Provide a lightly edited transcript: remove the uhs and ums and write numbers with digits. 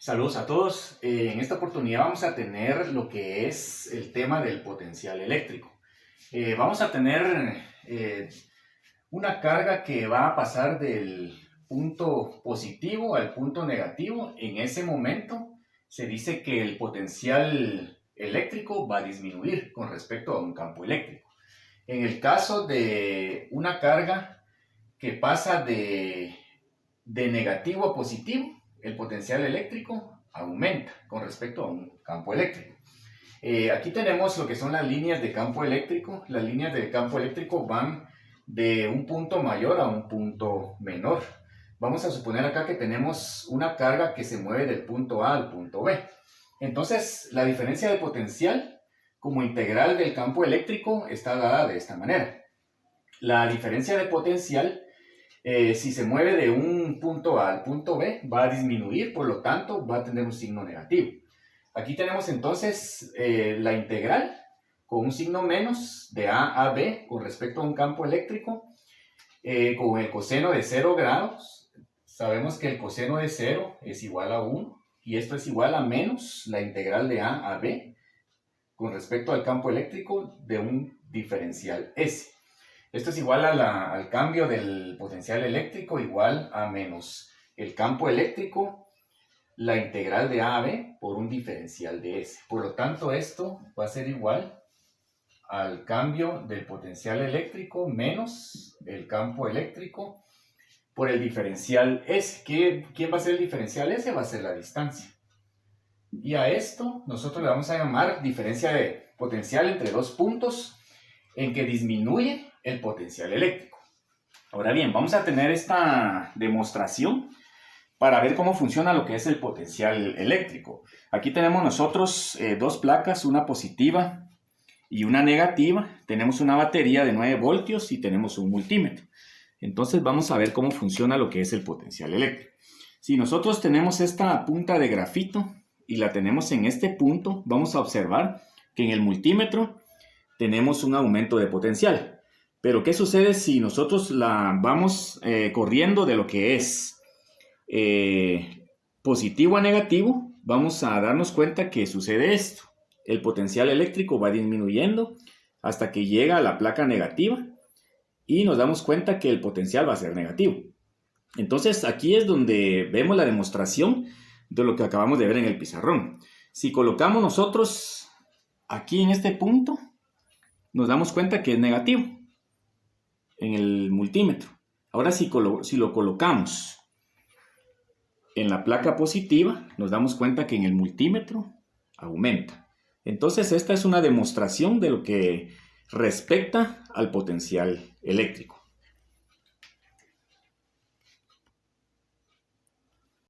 Saludos a todos. En esta oportunidad vamos a tener lo que es el tema del potencial eléctrico. Vamos a tener una carga que va a pasar del punto positivo al punto negativo. En ese momento se dice que el potencial eléctrico va a disminuir con respecto a un campo eléctrico. En el caso de una carga que pasa de negativo a positivo, el potencial eléctrico aumenta con respecto a un campo eléctrico. Aquí tenemos lo que son las líneas de campo eléctrico. Las líneas de campo eléctrico van de un punto mayor a un punto menor. Vamos a suponer acá que tenemos una carga que se mueve del punto A al punto B. Entonces, la diferencia de potencial como integral del campo eléctrico está dada de esta manera. La diferencia de potencial si se mueve de un punto A al punto B, va a disminuir, por lo tanto, va a tener un signo negativo. Aquí tenemos entonces la integral con un signo menos de A a B con respecto a un campo eléctrico con el coseno de 0 grados. Sabemos que el coseno de 0 es igual a 1 y esto es igual a menos la integral de A a B con respecto al campo eléctrico de un diferencial S. Esto es igual al cambio del potencial eléctrico igual a menos el campo eléctrico, la integral de A a B por un diferencial de S. Por lo tanto, esto va a ser igual al cambio del potencial eléctrico menos el campo eléctrico por el diferencial S. ¿Quién va a ser el diferencial S? Va a ser la distancia. Y a esto nosotros le vamos a llamar diferencia de potencial entre dos puntos en que disminuye el potencial eléctrico. Ahora bien, vamos a tener esta demostración para ver cómo funciona lo que es el potencial eléctrico. Aquí tenemos nosotros dos placas, una positiva y una negativa. Tenemos una batería de 9 voltios y tenemos un multímetro. Entonces vamos a ver cómo funciona lo que es el potencial eléctrico. Si nosotros tenemos esta punta de grafito y la tenemos en este punto, vamos a observar que en el multímetro tenemos un aumento de potencial. Pero ¿qué sucede si nosotros la vamos corriendo de lo que es positivo a negativo? Vamos a darnos cuenta que sucede esto. El potencial eléctrico va disminuyendo hasta que llega a la placa negativa y nos damos cuenta que el potencial va a ser negativo. Entonces aquí es donde vemos la demostración de lo que acabamos de ver en el pizarrón. Si colocamos nosotros aquí en este punto, nos damos cuenta que es negativo en el multímetro. Ahora si lo colocamos en la placa positiva, nos damos cuenta que en el multímetro aumenta. Entonces esta es una demostración de lo que respecta al potencial eléctrico.